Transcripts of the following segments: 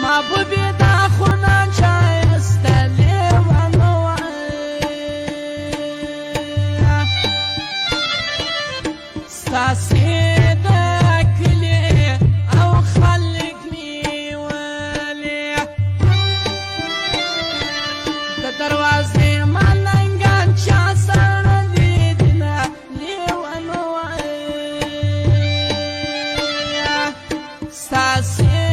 محبوبي دا خونه ښایسته لیونو ستاسې د کلي او خلک نیولې د دروازې ملنګان چا سره لیدنه لیونو ستاسې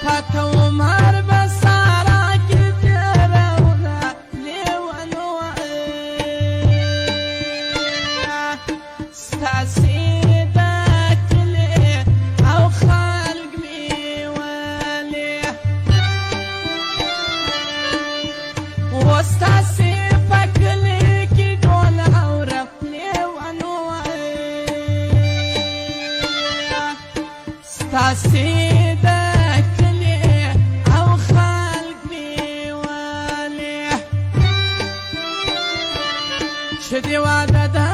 پته عمر به سارا کې تېروله لیونو ستاسې د کلي او خلک مې ولې اوس ستاسې په کلي کې ډول اورم لیونو ستاسې د چې دی واده د